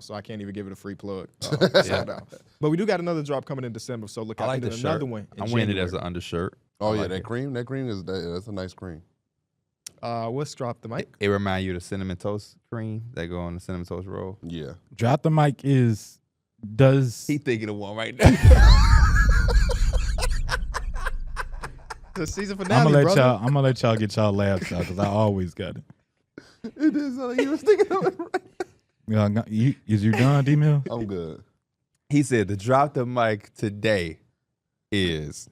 so I can't even give it a free plug. But we do got another drop coming in December, so look out. I like the another shirt. one. I'm wearing it as an undershirt. Oh yeah, like that cream. That cream that's a nice cream. What's drop the mic? It reminds you of the cinnamon toast cream that go on the cinnamon toast roll. Yeah. Drop the mic does He thinking of one right now. The season I'm finale, gonna let y'all get y'all laughs out because I always got it. It is like you was thinking of it right. Is you done, D-Mill? I'm good. He said the drop the mic today is.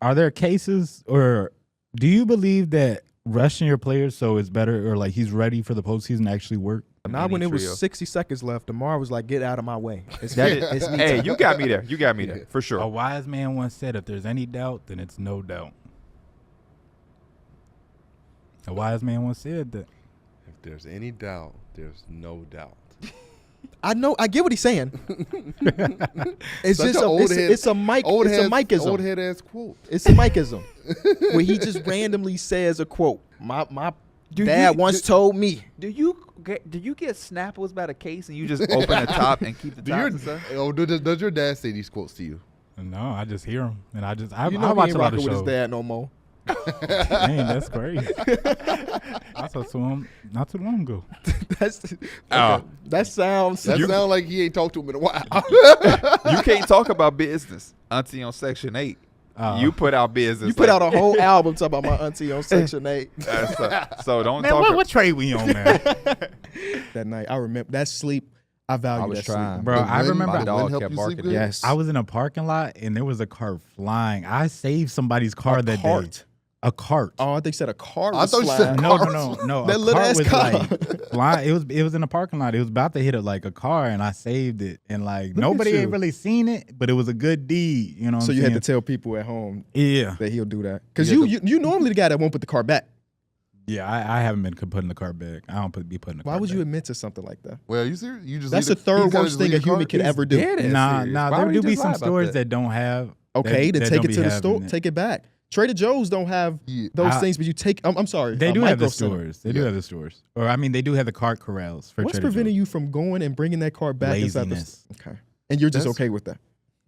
Are there cases, or do you believe that rushing your players so it's better, or like he's ready for the postseason to actually work? Not when it was 60 seconds left. DeMar was like, "Get out of my way." Hey, you got me there. You got me there for sure. A wise man once said, "If there's any doubt, then it's no doubt." A wise man once said that. If there's any doubt, there's no doubt. I know. I get what he's saying. It's Such just a old head- it's a mic. Old It's a head, micism. old head ass quote. It's a micism where he just randomly says a quote. My dad once told me. Do you get Snapples by the case and you just open the top and keep the top and stuff? Does your dad say these quotes to you? No, I just hear him, and I You know, I he watch ain't a lot rocking of with his shows. dad no more. Dang, that's crazy. I saw him not too long ago. That sounds. That sounds like he ain't talked to him in a while. You can't talk about business. Auntie on Section 8. You put out business. You put out a whole album talking about my auntie on Section 8. So don't Man, talk. what trade we on, man? That night, I remember that sleep. I value was that trying. sleep. Bro, I remember My dog help kept you barking. sleep good? Yes, I was in a parking lot and there was a car flying. I saved somebody's car that day. A cart. Oh, they said a car I was thought you flying. said No. That A little cart ass was car. like flying. It was in a parking lot. It was about to hit like a car, and I saved it. And like Look nobody at you. ain't really seen it, but it was a good deed. You know. What So I'm you had saying? to tell people at home Yeah. that he'll do that because You you normally the guy that won't put the car back. Yeah, I haven't been putting the car back. I don't be putting the car Why would back. you admit to something like that? Well, you serious? You just That's the leave third you gotta worst thing leave a the car? human could ever do. dead. Nah, serious. nah. Why There would do you be just some lie about stores that? that don't have. Okay, that then take don't it be to the having store. it. Take it back. Trader Joe's don't have Yeah. those things, but you take. I'm sorry. They do have the Micro Center. stores. They do have the stores. Or I mean, they do have the cart corrals for What's Trader preventing Joe's. you from going and bringing that car back inside the Laziness. Okay, and you're just That's- okay with that.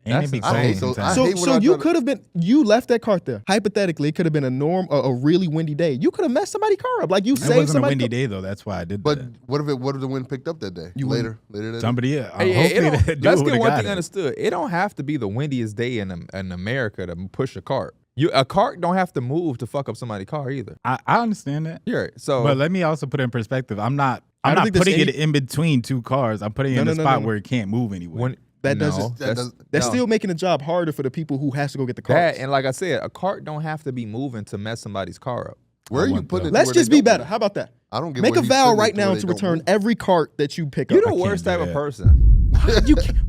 And they be I hate cold those- I sometimes. So, hate when so I you try to- could have been. You left that cart there. Hypothetically, it could have been a really windy day. You could have messed somebody's car up. Like you It saved wasn't a somebody. windy day though. That's why I did But that. what if the wind picked up that day? You later that day? Somebody, Hey, hopefully let's that dude get would've one got thing it. understood. It don't have to be the windiest day in America to push a cart. A cart don't have to move to fuck up somebody's car either. I understand that. You're right. So But let me also put it in perspective. I'm not I don't think there's putting it any- in between two cars. I'm putting it in No, a no, spot no. where it can't move anywhere. when That no, doesn't- that That's no. still making the job harder for the people who has to go get the that. cars. And like I said, a cart don't have to be moving to mess somebody's car up. Where are you want putting it? the- to Let's where just they be don't better. move? How about that? I don't get Make where a he's vow putting it right to where now they to don't return move. every cart that you pick You're up. the can't worst do type of that. person.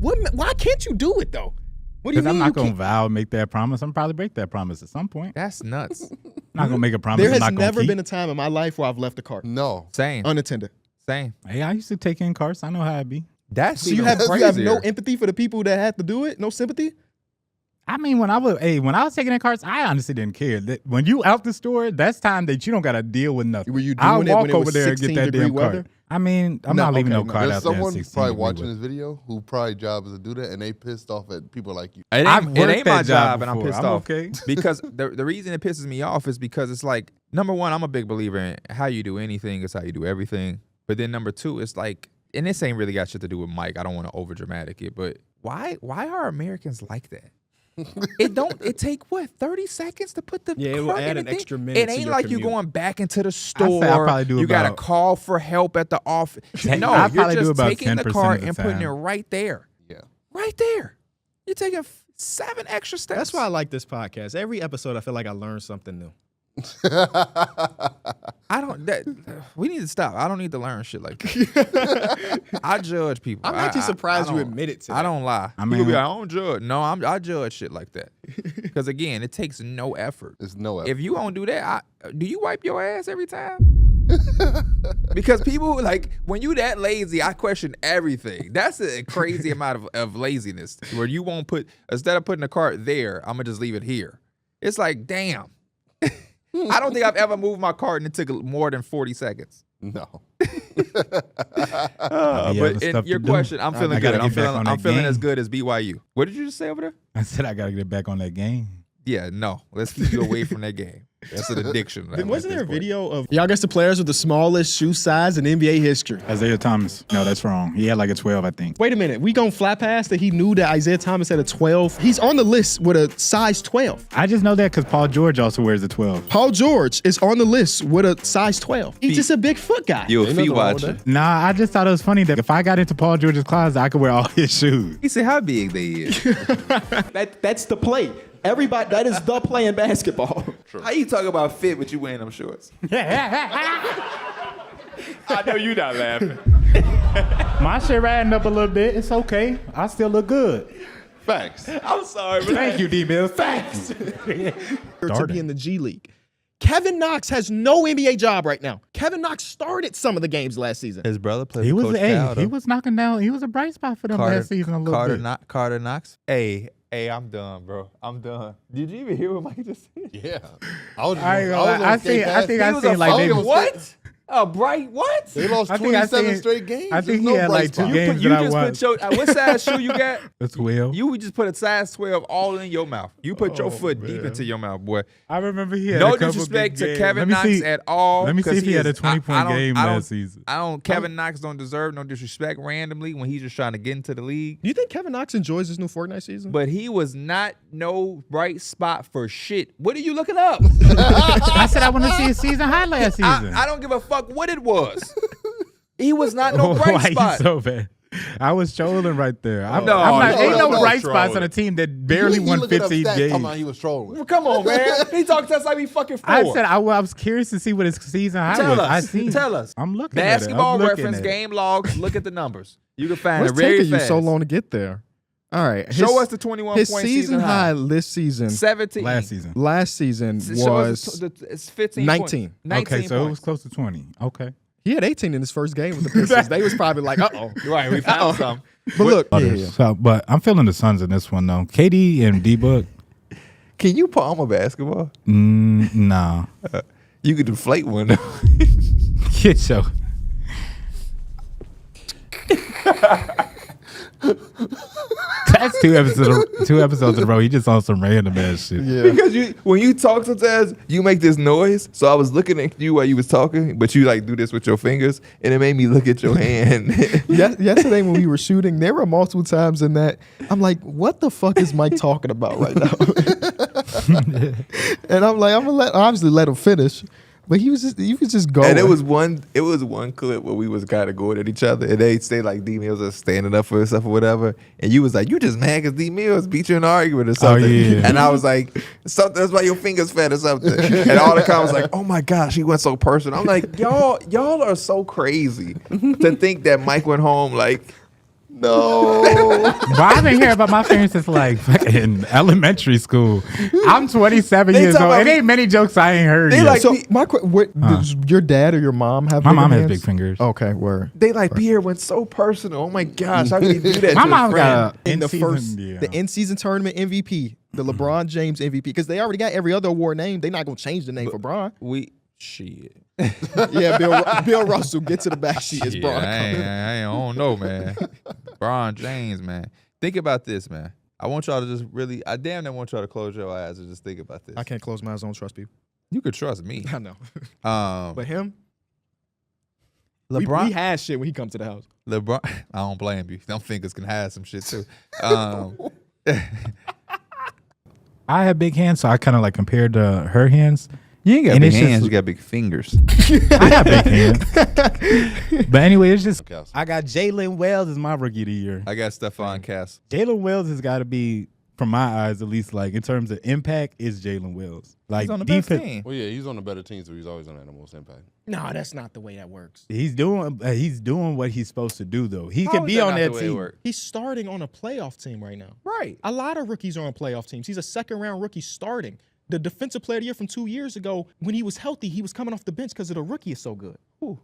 Why can't you do it though? What do you Because mean? I'm not you going to can't? vow, make that promise. I'm probably break that promise at some point. That's nuts. I'm not going to make a promise. There I'm has not gonna never keep. been a time in my life where I've left a cart No. Same. unattended. Same. Hey, I used to take in carts. I know how it be. That's So you even have crazier. no empathy for the people that had to do it? No sympathy? I mean, when I was taking in carts, I honestly didn't care. When you out the store, that's time that you don't got to deal with nothing. Were you I'll doing it walk when it over was there and get 16 that degree damn weather? cart. I mean, I'm No, not leaving okay, no no. cart There's out there. someone 16 probably degree watching weather. this video who probably job is to do that, and they pissed off at people like you. It I've ain't, worked it ain't my that job job, and I'm before. pissed I'm off. okay. Because the reason it pisses me off is because it's like, number one, I'm a big believer in how you do anything is how you do everything. But then number two, it's like, and this ain't really got shit to do with Mike. I don't want to over dramatic it, but why are Americans like that? It take what 30 seconds to put the Yeah, it will cart add in an the thing? extra minute It to ain't your like you commute. going back into the I store. probably do you gotta about- call for help at the office. No, I you're probably do just about taking the 10% cart of the and putting it time. right there. Yeah. Right there. You're taking 7 extra steps. That's why I like this podcast. Every episode, I feel like I learned something new. I don't. We need to stop. I don't need to learn shit like that. I judge people. I'm actually surprised I you don't- admit it to I that. don't lie. I People mean- be like, I don't judge. No, I judge shit like that. Because again, it takes no effort. There's no effort. If you don't do that, do you wipe your ass every time? Because people like when you that lazy, I question everything. That's a crazy amount of laziness where you won't put instead of putting the cart there, I'm gonna just leave it here. It's like, damn. I don't think I've ever moved my cart and it took more than 40 seconds. No. But in your question, I'm feeling good. I'm feeling as game. good as BYU. What did you just say over there? I said I gotta get back on that game. Yeah, no. Let's keep you away from that game. That's an addiction. Wasn't there a video of y'all guess the players with the smallest shoe size in NBA history? Isaiah Thomas. No, that's wrong. He had like a 12, I think. Wait a minute. We gonna flat pass that he knew that Isaiah Thomas had a 12. He's on the list with a size 12. I just know that because Paul George also wears a 12. Paul George is on the list with a size 12. He's just a big foot guy. You a Ain't feet nothing wrong with watcher. Nah, I just thought it was funny that if I got into Paul George's closet, I could wear all his shoes. He said how big they is. That's the play. Everybody, that is the play in basketball. How you talk about fit but you wearing them shorts? I know you not laughing. My shit riding up a little bit. It's okay. I still look good. Facts. I'm sorry, man. Thank you, D-Mills. Thanks. To be in the G League. Kevin Knox has no NBA job right now. Kevin Knox started some of the games last season. His brother played He with was, Coach hey, Cal, he though. was knocking down. He was a bright spot for them last season a little bit. Carter Knox. Hey, I'm done, bro. I'm done. Did you even hear what Mike just said? Yeah. I was I think I seen like they what? A bright what? They lost I think I 27 seen- straight games. I think There's he had bright like 2 spot. games You that I just watched. put your what size shoe you got? That's 12. You just put a size 12 all in your mouth. You put your foot deep into your mouth, boy. I remember he had No a couple disrespect big to games. Kevin Let me Knox see- at all. Let me see 'cause if he had a is- 20-point game last season. Kevin Knox don't deserve no disrespect randomly when he's just trying to get into the league. Do you think Kevin Knox enjoys his new Fortnite season? But he was not no bright spot for shit. What are you looking up? I said I want to see his season high last season. I don't give a fuck what it was. He was not no bright Why spot. you so bad? I was trolling right there. I'm No, not, no, ain't no no bright trolling. spots on a team that barely won 15 Talking about games. he was trolling. Well, come on, man. He talked to us like we fucking four. I said I was curious to see what his season high Tell was. us. I seen. Tell us. I'm looking Basketball at it. I'm looking reference, at it. game logs. Look at the numbers. You can find What's it very taking fast. you so long to get there? All right. Show us the 21 his point season high this season. 17. Last season. Last season Show us was it's 15 19. points. 19 Okay, so it was points. close to 20. Okay. he had 18 in his first game with the Pistons. They was probably like, uh-oh. Right, we found some. But look, Others. So, but I'm feeling the Suns in this one though. KD and D-Book. Can you palm a basketball? Nah. You could deflate one. though. Get your. That's 2 episodes in a row. He just on some random ass shit. Because when you talk sometimes, you make this noise. So I was looking at you while you was talking, but you like do this with your fingers, and it made me look at your hand. yesterday when we were shooting, there were multiple times in that I'm like, what the fuck is Mike talking about right now? And I'm like, I'm gonna obviously let him finish. But he was just going. And it was one clip where we was kind of going at each other, and they say like D Mills was standing up for himself or whatever, and you was like, you just mad because D Mills beat you in an argument or something. yeah. And I was like, something that's why your fingers fat or something. And all the comments like, oh my gosh, he went so personal. I'm like, y'all are so crazy to think that Mike went home like, no. But I've been hearing about my parents since like fucking elementary school. I'm 27 They years talk old. about It ain't many jokes I ain't heard They yet. like- so does your dad or your mom have? My bigger mom has hands? big fingers. Okay, word. They like Pierre went so personal. Oh my gosh, how can you do that? My to mom a friend? got In the in-season, first, yeah. the in-season tournament MVP, the LeBron James MVP, because they already got every other award name. They're not gonna change the name for Bron. Shit. Yeah, Bill Russell, get to the back sheet. It's Bron. I don't know, man. LeBron James, man. Think about this, man. I want y'all to just really, I damn near want y'all to close your eyes and just think about this. I can't close my eyes. I don't trust people. You could trust me. I know, Um, but him, LeBron, we had shit when he comes to the house. LeBron, I don't blame you. Them fingers can have some shit too. I have big hands, so I kind of like compared to her hands. You ain't got And big it's just- hands. You got big fingers. I got big hands. But anyway, it's just Okay. I got Jaylen Wells as my rookie of the year. I got Stephon Castle. Jaylen Wells has got to be, from my eyes at least, like in terms of impact, is Jaylen Wells. Like He's on the best defense, team. Well, yeah, he's on the better team, so he's always going to have the most impact. No, that's not the way that works. he's doing what he's supposed to do though. He How can is be that on not that the way it team. works? He's starting on a playoff team right now. Right. A lot of rookies are on playoff teams. He's a second-round rookie starting. The defensive player of the year from 2 years ago, when he was healthy, he was coming off the bench because of the rookie is so good. Who?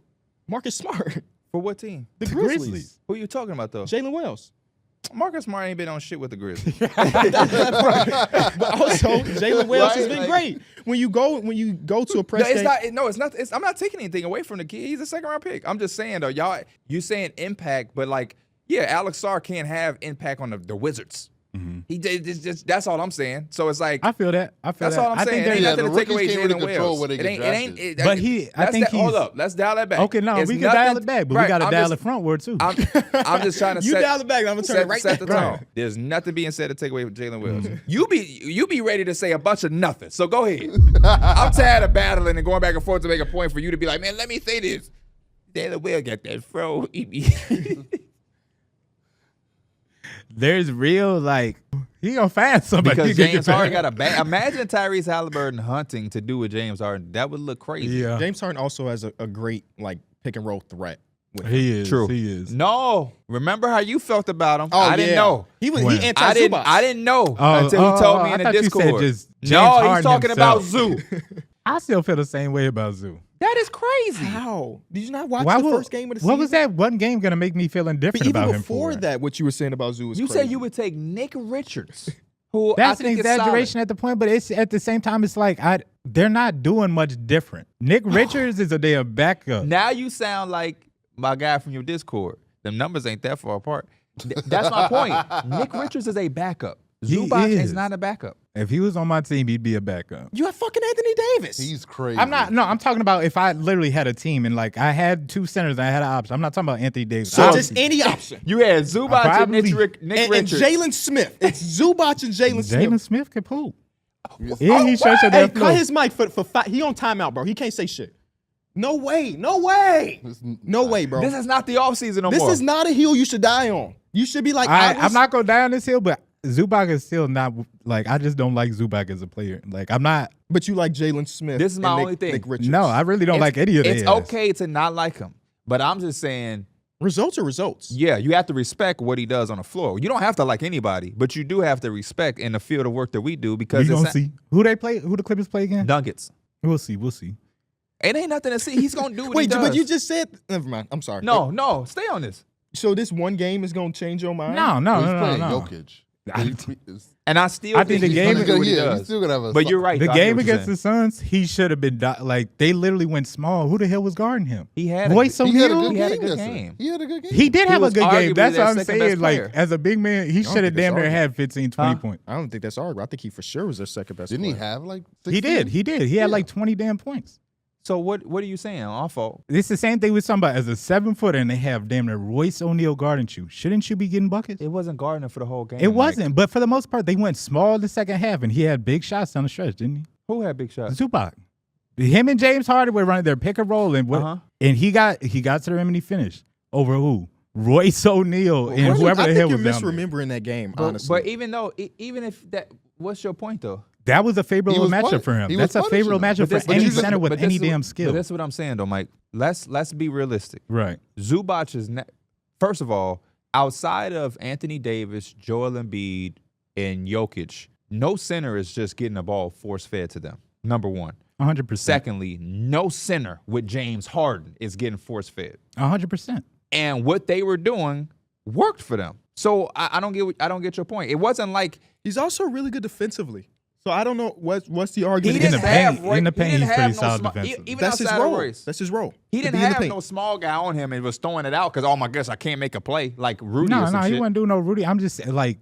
Marcus Smart. For what team? The The Grizzlies. Grizzlies. Who you talking about though? Jaylen Wells. Marcus Smart ain't been on shit with the Grizzlies. But also, Jalen Wells has been great. When you go to a press game, I'm not taking anything away from the kid. He's a second round pick. I'm just saying though, you saying impact, but like, yeah, Alex Sarr can't have impact on the Wizards. Mm-hmm. He did just that's all I'm saying. So it's like I feel that. that's all I'm saying. It ain't nothing to take away Jalen Wells. Hold up. Let's dial that back. Okay, no, we can dial it back, but we got to dial it frontward too. I'm just trying to you dial it back. I'm gonna turn it right set the back. tone. There's nothing being said to take away from Jalen Wells. You be ready to say a bunch of nothing. So go ahead. I'm tired of battling and going back and forth to make a point for you to be like, man, let me say this. Jalen Wells got that fro. There's real like he gonna find somebody because James Harden got a imagine Tyrese Halliburton hunting to do with James Harden. That would look crazy. Yeah, James Harden also has a great like pick and roll threat. He is true. He is. No, remember how you felt about him? Oh, I didn't know. He I didn't know until he told me in the I thought you Discord. said just James No, he's Harden talking about himself. Zoo. I still feel the same way about Zoo. That is crazy. How did you not watch the first game of the season? What was that one game gonna make me feel indifferent But even about him before for? that, what you were saying about Zoo is You crazy. said you would take Nick Richards, who That's I an think is exaggeration solid. at the point, but it's at the same time it's like they're not doing much different. Nick Richards is a damn backup. Now you sound like my guy from your Discord. The numbers ain't that far apart. That's my point. Nick Richards is a backup. He Zubac is. is not a backup. If he was on my team, he'd be a backup. You have fucking Anthony Davis. He's crazy. I'm talking about if I literally had a team and like I had two centers and I had an option. I'm not talking about Anthony Davis. So just any option. You had Zubac and Nick And Richards. Jalen Smith. It's Zubac and Jalen Smith. Jalen Smith can poop. Yes. Yeah, he stretched Hey, that cut floor. his mic for five. He on timeout, bro. He can't say shit. No way. No way. No way, bro. This is not the offseason no This more. is not a hill you should die on. You should be like, I'm not gonna die on this hill, but Zubac is still not like I just don't like Zubac as a player. Like I'm not. But you like Jalen Smith. This is my and only thing. Nick Richards. No, I really don't like any of these. It's okay to not like him, but I'm just saying, Results are results. yeah, you have to respect what he does on the floor. You don't have to like anybody, but you do have to respect in the field of work that we do because We it's gonna see who they play. Who the Clippers play again? Nuggets. We'll see. We'll see. It ain't nothing to see. He's gonna do what he Wait, does. but you just said. Never mind. I'm sorry. no, stay on this. So this one game is gonna change your mind? No, He's no. playing Jokic. And I still I think the he's game- gonna do what he He's does. still gonna have a. But you're right. The though. I get game what you're against the saying. Suns, he should have been like they literally went small. Who the hell was guarding him? He had Royce He had a O'Neal. good He had a game. good yesterday. game. He had a good game. He did have a was good game. arguably That's their what I'm second best saying. Like player. as a big man, he should have think that's damn near arguable. had 15, 20 Huh? points. I don't think that's arguable. I think he for sure was their second best. Didn't he player. have like? He 16? did. He did. He had like 20 damn points. So what are you saying? Our fault. It's the same thing with somebody as a 7-footer and they have damn near Royce O'Neal guarding you. Shouldn't you be getting buckets? It wasn't Gardner for the whole game. It Mike. wasn't, but for the most part, they went small the second half, and he had big shots down the stretch, didn't he? Who had big shots? Zubac. Him and James Harden were running their pick and roll, and and he got to the rim and he finished over who? Royce O'Neal and whoever I the think hell you're was down there. misremembering that game. But Honestly, even if that, what's your point though? That was a favorable was matchup punish- for him. he That's a was favorable punishing matchup him. for any center with any damn But skill. that's what I'm saying though, Mike. Let's be realistic. Right. Zubac is first of all, outside of Anthony Davis, Joel Embiid, and Jokic, no center is just getting the ball force fed to them. Number one. 100%. Secondly, no center with James Harden is getting force fed. 100%. And what they were doing worked for them. So I don't get your point. It wasn't like he's also really good defensively. So I don't know what's the argument. he didn't the have paint- in the paint, he's pretty solid small, defensively. even That's his outside of role. Royce. That's his role. He To didn't be in the have paint. no small guy on him and was throwing it out because, oh my gosh, I can't make a play like Rudy or No, some he shit. wasn't doing no Rudy. I'm just like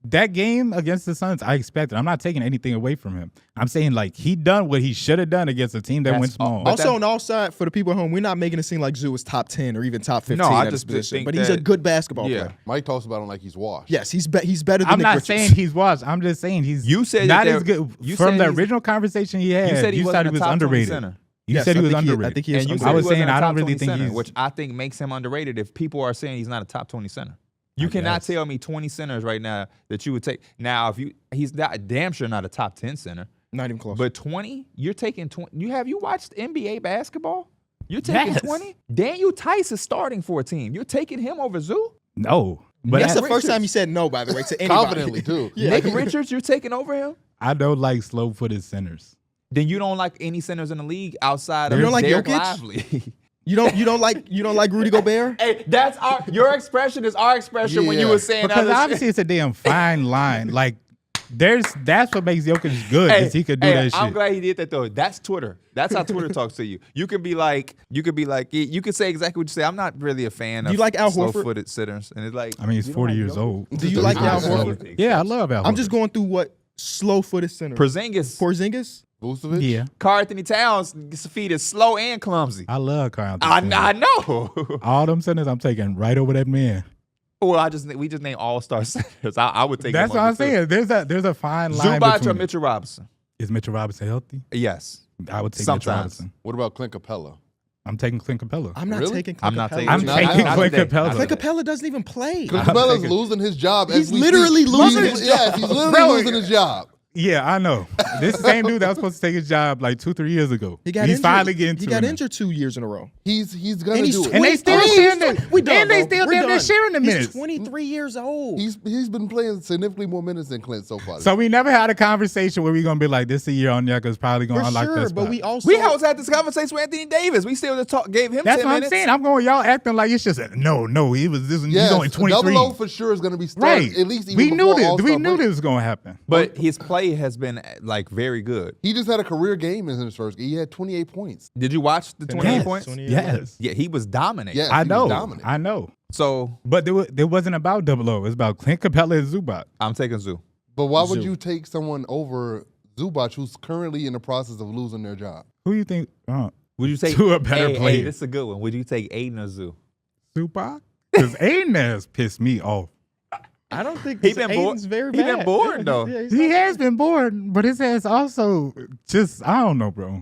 that game against the Suns, I expected. I'm not taking anything away from him. I'm saying like he done what he should have done against a team that That's went small. but Also, on all side, for the people at home, we're not making it seem like Zoo is top 10 or even top 15 No, I at his just position. think But he's a that- good basketball Yeah. player. Mike talks about him like he's washed. Yes, he's better than I'm Nick not Richards. saying he's washed. I'm just saying he's You said not that as there- good. you From said the he's- original conversation he had, You said he you wasn't thought he a was top 20 underrated. center. You Yes, said he I was think underrated. I think he is And you underrated. said I was he saying wasn't a I don't top really 20 think center, he's- which I think makes him underrated if people are saying he's not a top 20 center. You I cannot guess. tell me 20 centers right now that you would take. Now, he's not damn sure not a top 10 center, Not even close. but 20, you're taking 20. You watched NBA basketball? You're taking Yes. 20? Daniel Tice is starting for a team. You're taking him over Zoo? No, but That's I, the first time you said no, by the way, to anybody. Confidently too. Yeah. Nick Richards, you're taking over him? I don't like slow-footed centers. Then you don't like any centers in the league outside of You don't like Derek Jokic? Lively. You don't like Rudy Gobert? Hey, that's your expression is our expression when you Yeah. were saying Because other obviously it's a damn fine line. Like, that's what makes Jokic good, is he could do that shit. I'm glad he did that though. That's Twitter. That's how Twitter talks to you. You could say exactly what you say. I'm not really a fan of You like Al Horford? slow-footed sitters, and it's like I mean, he's 40 years old. Do you like Al Horford? Yeah, I love Al Horford. I'm just going through what slow-footed center. Porzingis? Vucevic? Yeah, Karl Anthony Towns' feet is slow and clumsy. I love Carl. I know. All them centers I'm taking right over that man. Well, we just named all-star centers. I would take. That's them what I'm over, too. saying. There's a fine line Zubac or between. Mitchell Robinson? Is Mitchell Robinson healthy? Yes. I would take Mitchell Sometimes. Robinson. What about Clint Capella? I'm taking Clint Capella. I'm not Really? taking I'm Clint not Capella. taking. I'm Not- taking not Clint today. Capella. Not Clint today. Capella doesn't even play. Clint I'm Capella's taking- losing his job. He's as we literally speak. losing his Yes, he's literally Bro, losing his job. Yeah, I know. This is the same dude that was supposed to take his job like 2-3 years ago. He got He's injured. finally getting to He got it now. injured 2 years in a row. He's gonna And he's do it. And they still 23. sharing the- We done, and they bro. still We're damn near done. sharing the He's minutes. 23 years old. He's been playing significantly more minutes than Clint so far. So we never had a conversation where we're gonna be like, this a year on Yucca's probably gonna For unlock sure, that but spot. we also We always had this conversation with Anthony Davis. We still just gave him That's 10 what I'm minutes. saying. I'm going, y'all acting like it's just no. He was this. yes, He's only 23. Double O for sure is gonna be starting Right. at least. Even We knew before this. All-Star We knew break. this was gonna happen. But his play has been like very good. He just had a career game in his first game. He had 28 points. Did you watch the 28 Yes. points? 28 Yes. Yeah, he was dominant. Yes, I he was know. dominant. I know. So But there wasn't about Double O. It was about Clint Capella and Zubac. I'm taking Zoo. But why would Zoo. you take someone over Zubac, who's currently in the process of losing their job? Who you think? Would you take To a better hey, player. Hey, this is a good one. Would you take Aiden or Zoo? Zubac? Because Aiden has pissed me off. I don't think He been bored. Aiden's very He bad. been bored, though. Yeah, he's He not- has been bored, but his ass also just, I don't know, bro.